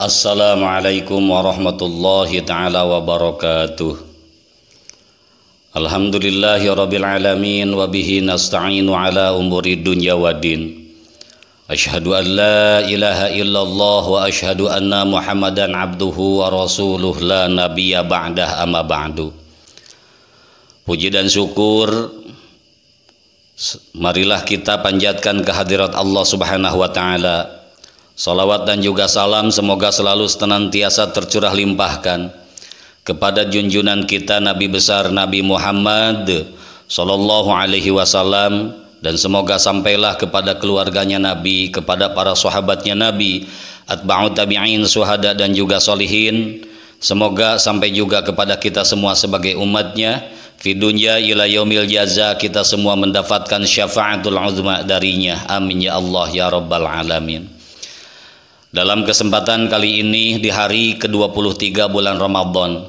Assalamualaikum warahmatullahi ta'ala wabarakatuh. Alhamdulillahi rabbil alamin wa bihi nasta'inu ala umuri dunya waddin. Asyhadu an la ilaha illallah wa asyhadu anna Muhammadan abduhu wa rasuluh la nabiyya ba'dah amma ba'du. Puji dan syukur marilah kita panjatkan kehadirat Allah Subhanahu wa taala. Salawat dan juga salam semoga selalu senantiasa tercurah limpahkan kepada junjungan kita Nabi besar Nabi Muhammad sallallahu alaihi wasallam, dan semoga sampailah kepada keluarganya Nabi, kepada para sahabatnya Nabi, atba'ut tabi'in, syuhada dan juga solihin. Semoga sampai juga kepada kita semua sebagai umatnya fi dunya ila yaumil jaza, kita semua mendapatkan syafaatul uzma darinya. Amin ya Allah ya rabbal alamin. Dalam kesempatan kali ini di hari ke-23 bulan Ramadan,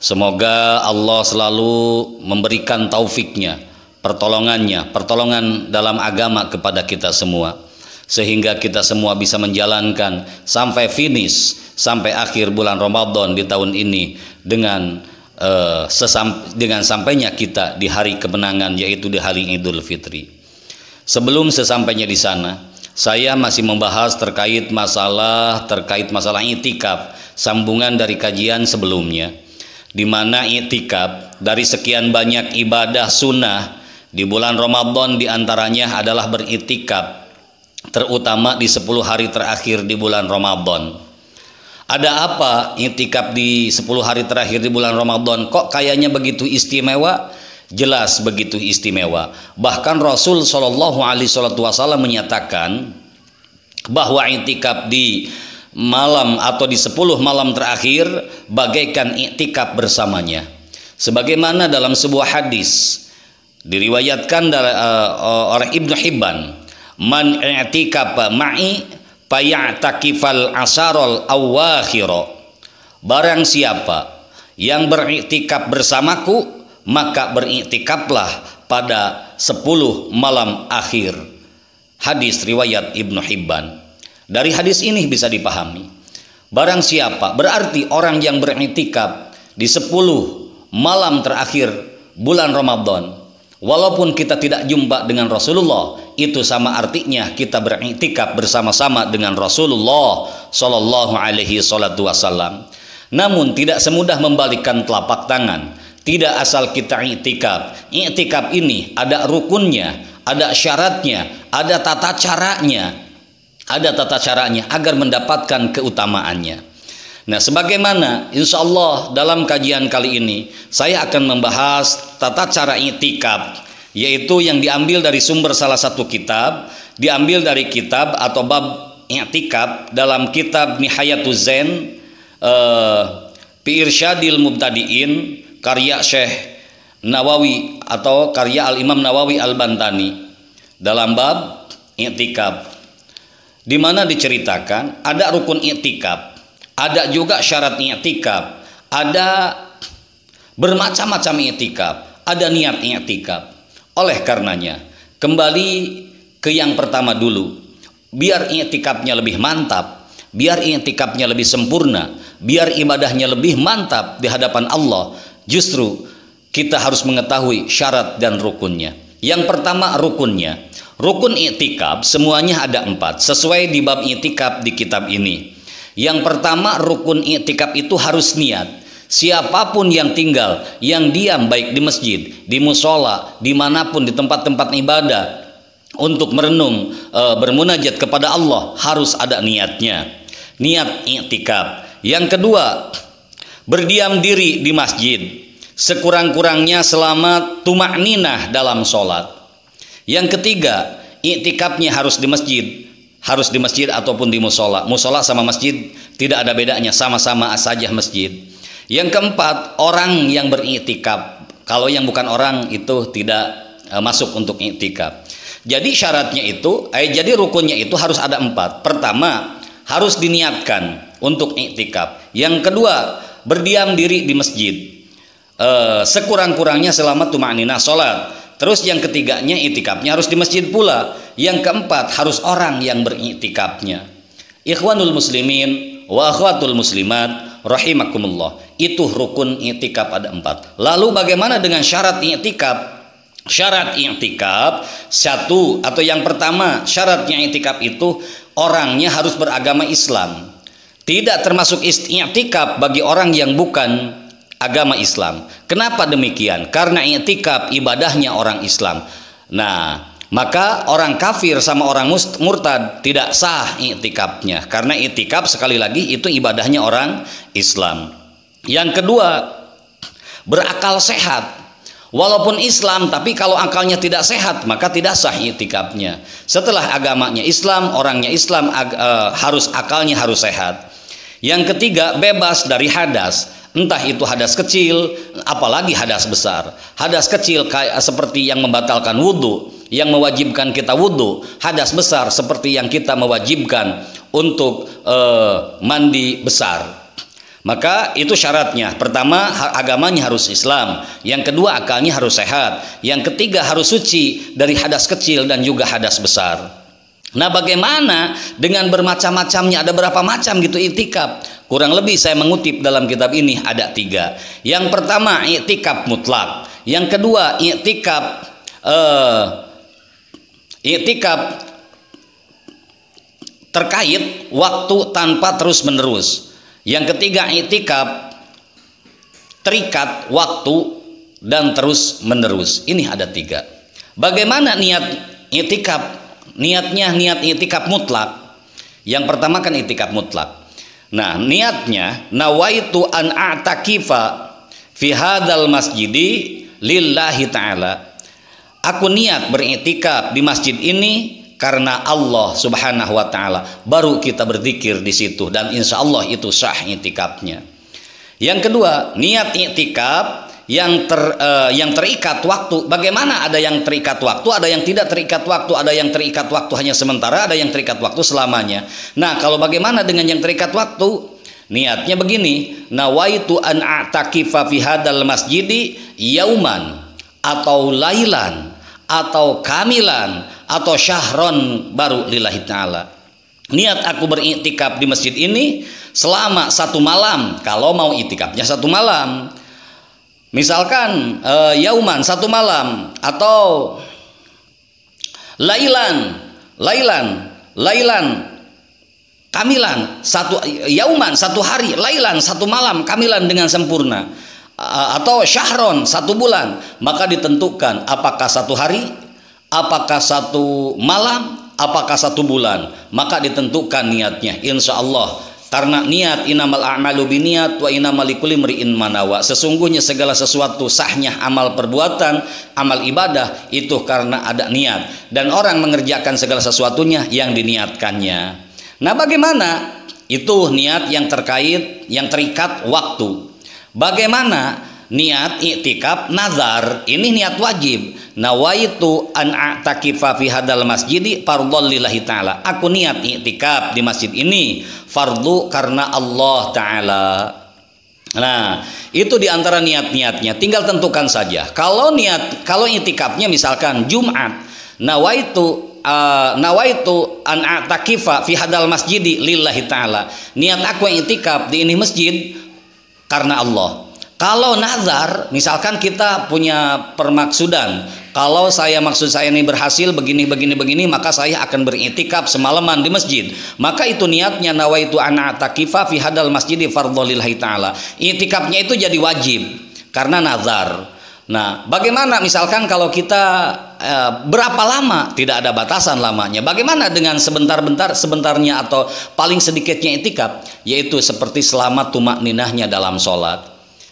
semoga Allah selalu memberikan taufiknya, pertolongan dalam agama kepada kita semua, sehingga kita semua bisa menjalankan sampai finish, sampai akhir bulan Ramadan di tahun ini dengan sampainya kita di hari kemenangan, yaitu di hari Idul Fitri. Sebelum sesampainya di sana, saya masih membahas terkait masalah i'tikaf, sambungan dari kajian sebelumnya, di mana i'tikaf dari sekian banyak ibadah sunnah di bulan Ramadan diantaranya adalah beriktikaf, terutama di 10 hari terakhir di bulan Ramadan. Ada apa i'tikaf di 10 hari terakhir di bulan Ramadan? Kok kayaknya begitu istimewa? Jelas begitu istimewa. Bahkan Rasul Shallallahu Alaihi Wasallam menyatakan bahwa i'tikaf di malam atau di 10 malam terakhir bagaikan i'tikaf bersamanya. Sebagaimana dalam sebuah hadis diriwayatkan oleh Ibnu Hibban, man i'tikafa ma'i faya'takifal asharul awakhira. Barang siapa yang beriktikaf bersamaku, maka beriktikaflah pada 10 malam akhir. Hadis riwayat Ibnu Hibban. Dari hadis ini bisa dipahami, barang siapa, berarti orang yang beriktikaf di 10 malam terakhir bulan Ramadan, walaupun kita tidak jumpa dengan Rasulullah, itu sama artinya kita beriktikaf bersama-sama dengan Rasulullah Sallallahu Alaihi Wasallam. Namun tidak semudah membalikkan telapak tangan. Tidak asal kita i'tikaf. I'tikaf ini ada rukunnya, ada syaratnya, ada tata caranya agar mendapatkan keutamaannya. Nah, sebagaimana insya Allah dalam kajian kali ini saya akan membahas tata cara i'tikaf, yaitu yang diambil dari sumber salah satu kitab, diambil dari kitab atau bab i'tikaf dalam kitab Nihayatuz Zain fi Irsyadil Mubtadi'in, karya Syekh Nawawi atau karya Al-Imam Nawawi Al-Bantani, dalam bab i'tikaf, di mana diceritakan ada rukun i'tikaf, ada juga syarat i'tikaf, ada bermacam-macam i'tikaf, ada niat i'tikaf. Oleh karenanya, kembali ke yang pertama dulu, biar i'tikafnya lebih mantap, biar i'tikafnya lebih sempurna, biar ibadahnya lebih mantap di hadapan Allah, justru kita harus mengetahui syarat dan rukunnya. Yang pertama rukunnya. Rukun i'tikaf semuanya ada 4 sesuai di bab i'tikaf di kitab ini. Yang pertama, rukun i'tikaf itu harus niat. Siapapun yang tinggal, yang diam baik di masjid, di musola, dimanapun di tempat-tempat ibadah, untuk merenung, bermunajat kepada Allah, harus ada niatnya. Niat i'tikaf. Yang kedua, berdiam diri di masjid sekurang-kurangnya selama tumakninah dalam sholat. Yang ketiga, i'tikafnya harus di masjid ataupun di musola. Musola sama masjid tidak ada bedanya, sama-sama saja masjid. Yang keempat, orang yang beriktikaf. Kalau yang bukan orang itu tidak masuk untuk i'tikaf. Jadi syaratnya itu, jadi rukunnya itu harus ada 4. Pertama, harus diniatkan untuk i'tikaf. Yang kedua, berdiam diri di masjid sekurang-kurangnya selama tumakninah sholat. Terus yang ketiganya, i'tikafnya harus di masjid pula. Yang keempat, harus orang yang beriktikafnya. Ikhwanul muslimin wa akhwatul muslimat rahimakumullah. Itu rukun i'tikaf ada 4. Lalu bagaimana dengan syarat i'tikaf? Syarat i'tikaf satu, atau yang pertama, syaratnya i'tikaf itu orangnya harus beragama Islam. Tidak termasuk i'tikaf bagi orang yang bukan agama Islam. Kenapa demikian? Karena i'tikaf ibadahnya orang Islam. Nah, maka orang kafir sama orang murtad tidak sah i'tikafnya, karena i'tikaf sekali lagi itu ibadahnya orang Islam. Yang kedua, berakal sehat. Walaupun Islam, tapi kalau akalnya tidak sehat, maka tidak sah i'tikafnya. Setelah agamanya Islam, orangnya Islam, akalnya harus sehat. Yang ketiga, bebas dari hadas. Entah itu hadas kecil, apalagi hadas besar. Hadas kecil kayak seperti yang membatalkan wudhu, yang mewajibkan kita wudhu. Hadas besar seperti yang kita mewajibkan untuk mandi besar. Maka itu syaratnya. Pertama, agamanya harus Islam. Yang kedua, akalnya harus sehat. Yang ketiga, harus suci dari hadas kecil dan juga hadas besar. Nah, bagaimana dengan bermacam-macamnya? Ada berapa macam gitu i'tikaf? Kurang lebih saya mengutip dalam kitab ini ada 3. Yang pertama, i'tikaf mutlak. Yang kedua, i'tikaf terkait waktu tanpa terus menerus. Yang ketiga, i'tikaf terikat waktu dan terus menerus. Ini ada 3. Bagaimana niat i'tikaf? Niatnya niat i'tikaf mutlak. Yang pertama kan i'tikaf mutlak. Nah, niatnya nawaitu an a'takifa fi hadzal masjidi lillahi ta'ala. Aku niat beriktikaf di masjid ini karena Allah Subhanahu wa taala. Baru kita berzikir di situ dan insya Allah itu sah i'tikafnya. Yang kedua, niat i'tikaf yang terikat waktu. Bagaimana? Ada yang terikat waktu, ada yang tidak terikat waktu, ada yang terikat waktu hanya sementara, ada yang terikat waktu selamanya. Nah, kalau bagaimana dengan yang terikat waktu? Niatnya begini, nawaitu an a'takifa fi hadzal masjidi yauman atau lailan atau kamilan atau syahron baru lillahi ta'ala. Niat aku beriktikaf di masjid ini selama 1 malam, kalau mau iktikafnya 1 malam. Misalkan yauman 1 malam atau lailan kamilan 1 yauman 1 hari, lailan 1 malam, kamilan dengan sempurna, atau syahron 1 bulan. Maka ditentukan apakah 1 hari, apakah 1 malam, apakah 1 bulan. Maka ditentukan niatnya, insya Allah. Karena niat, innamal a'malu binniat wa innamal likulli imri'in ma nawa. Sesungguhnya segala sesuatu sahnya amal perbuatan, amal ibadah itu karena ada niat, dan orang mengerjakan segala sesuatunya yang diniatkannya. Nah, bagaimana? Itu niat yang terkait, yang terikat waktu. Bagaimana niat i'tikaf nazar? Ini niat wajib. Nawaitu an a'takifa fi hadzal masjidi fardhon lillahi ta'ala. Aku niat i'tikaf di masjid ini fardu karena Allah Ta'ala. Nah, itu diantara niat-niatnya. Tinggal tentukan saja. Kalau i'tikafnya misalkan Jumat, nawaitu an a'takifa fi hadzal masjidi lillahi ta'ala. Niat aku i'tikaf di ini masjid karena Allah. Kalau nazar, misalkan kita punya permaksudan, kalau maksud saya ini berhasil begini, maka saya akan beriktikaf semalaman di masjid. Maka itu niatnya nawaitu an a'takifa fi hadzal masjidi fardhon lillahi ta'ala. Iktikafnya itu jadi wajib karena nazar. Nah, bagaimana misalkan kalau kita berapa lama? Tidak ada batasan lamanya. Bagaimana dengan sebentarnya atau paling sedikitnya iktikaf? Yaitu seperti selama tumakninahnya dalam sholat.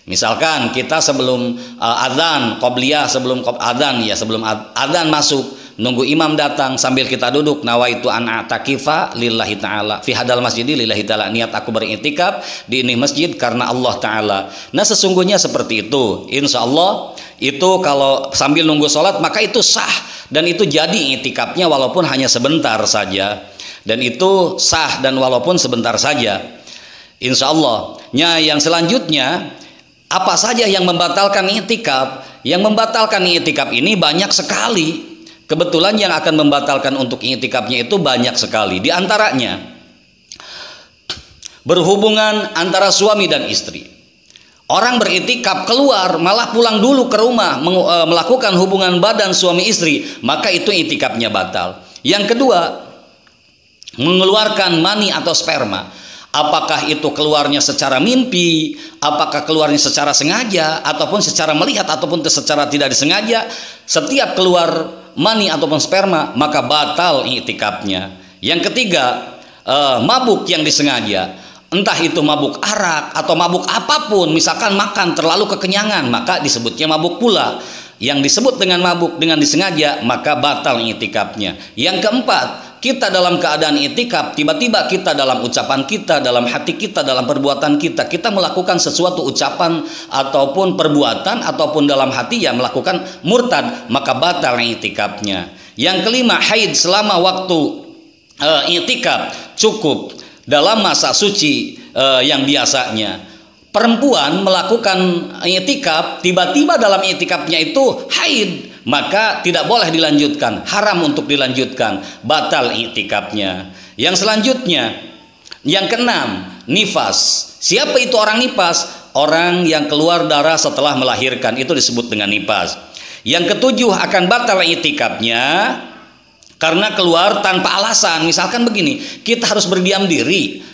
Misalkan kita sebelum adzan, qobliyah sebelum adzan, ya sebelum adzan masuk, nunggu imam datang sambil kita duduk, nawaitu an a'takifa lillahi ta'ala fi hadzal masjidi lillahi ta'ala. Niat aku beriktikaf di ini masjid karena Allah Ta'ala. Nah, sesungguhnya seperti itu. Insya Allah itu kalau sambil nunggu sholat maka itu sah, dan itu jadi iktikafnya walaupun hanya sebentar saja, dan itu sah dan walaupun sebentar saja. Insya Allah. Yang selanjutnya, apa saja yang membatalkan i'tikaf? Yang membatalkan i'tikaf ini banyak sekali. Kebetulan yang akan membatalkan untuk i'tikafnya itu banyak sekali. Di antaranya, berhubungan antara suami dan istri. Orang beriktikaf keluar malah pulang dulu ke rumah melakukan hubungan badan suami istri, maka itu iktikafnya batal. Yang kedua, mengeluarkan mani atau sperma. Apakah itu keluarnya secara mimpi, apakah keluarnya secara sengaja, ataupun secara melihat, ataupun secara tidak disengaja, setiap keluar mani ataupun sperma, maka batal iktikafnya. Yang ketiga, mabuk yang disengaja. Entah itu mabuk arak atau mabuk apapun, misalkan makan terlalu kekenyangan, maka disebutnya mabuk pula. Yang disebut dengan mabuk dengan disengaja, maka batal iktikafnya. Yang keempat, kita dalam keadaan iktikaf, tiba-tiba kita dalam ucapan kita, dalam hati kita, dalam perbuatan kita, kita melakukan sesuatu ucapan ataupun perbuatan ataupun dalam hati yang melakukan murtad, maka batal iktikafnya. Yang kelima, haid selama waktu iktikaf cukup dalam masa suci yang biasanya. Perempuan melakukan iktikaf, tiba-tiba dalam iktikafnya itu haid, maka tidak boleh dilanjutkan, haram untuk dilanjutkan, batal iktikafnya. Yang selanjutnya, yang keenam, nifas. Siapa itu orang nifas? Orang yang keluar darah setelah melahirkan, itu disebut dengan nifas. Yang ketujuh, akan batal iktikafnya karena keluar tanpa alasan. Misalkan begini, kita harus berdiam diri,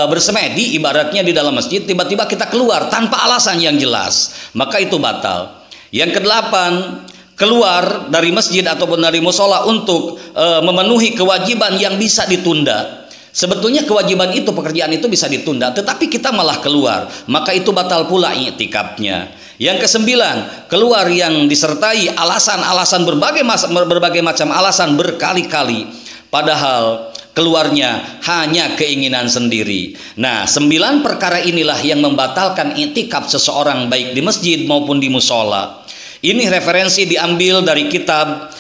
bersemedi ibaratnya di dalam masjid, tiba-tiba kita keluar tanpa alasan yang jelas, maka itu batal. Yang kedelapan, keluar dari masjid ataupun dari musola untuk memenuhi kewajiban yang bisa ditunda. Sebetulnya kewajiban itu, pekerjaan itu bisa ditunda, tetapi kita malah keluar, maka itu batal pula iktikafnya. Yang kesembilan, keluar yang disertai alasan-alasan berbagai macam alasan berkali-kali, padahal keluarnya hanya keinginan sendiri. Nah, 9 perkara inilah yang membatalkan iktikaf seseorang baik di masjid maupun di musola. Ini referensi diambil dari kitab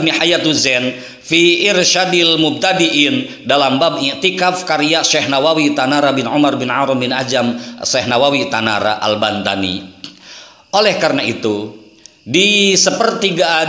Nihayatul Zen fi Irsyadil Mubtadiin dalam bab i'tikaf karya Syekh Nawawi Tanara bin Umar bin Arum bin Ajam Syekh Nawawi Tanara Al-Bantani. Oleh karena itu, di sepertiga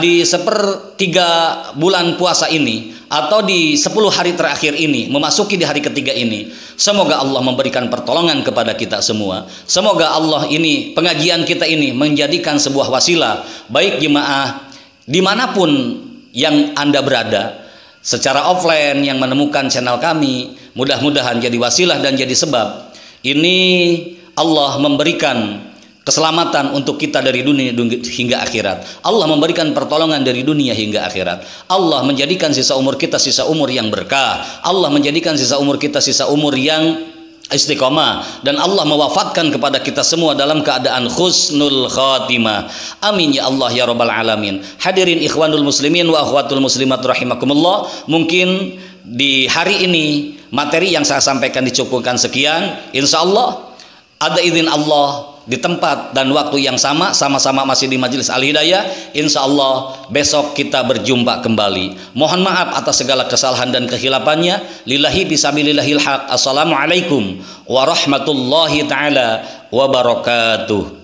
bulan puasa ini atau di 10 hari terakhir ini, memasuki di hari ketiga ini, semoga Allah memberikan pertolongan kepada kita semua. Semoga Allah ini, pengajian kita ini menjadikan sebuah wasilah, baik jemaah dimanapun yang Anda berada, secara offline yang menemukan channel kami, mudah-mudahan jadi wasilah dan jadi sebab ini Allah memberikan keselamatan untuk kita dari dunia hingga akhirat. Allah memberikan pertolongan dari dunia hingga akhirat. Allah menjadikan sisa umur kita sisa umur yang berkah. Allah menjadikan sisa umur kita sisa umur yang istiqomah, dan Allah mewafatkan kepada kita semua dalam keadaan husnul khatimah. Amin ya Allah ya rabbal alamin. Hadirin ikhwanul muslimin wa akhwatul muslimat rahimakumullah, mungkin di hari ini materi yang saya sampaikan dicukupkan sekian. Insya Allah ada izin Allah di tempat dan waktu yang sama-sama masih di Majelis Al-Hidayah. Insya Allah besok kita berjumpa kembali. Mohon maaf atas segala kesalahan dan kehilafannya. Lillahi bisabilillahil haq. Assalamualaikum warahmatullahi taala wabarakatuh.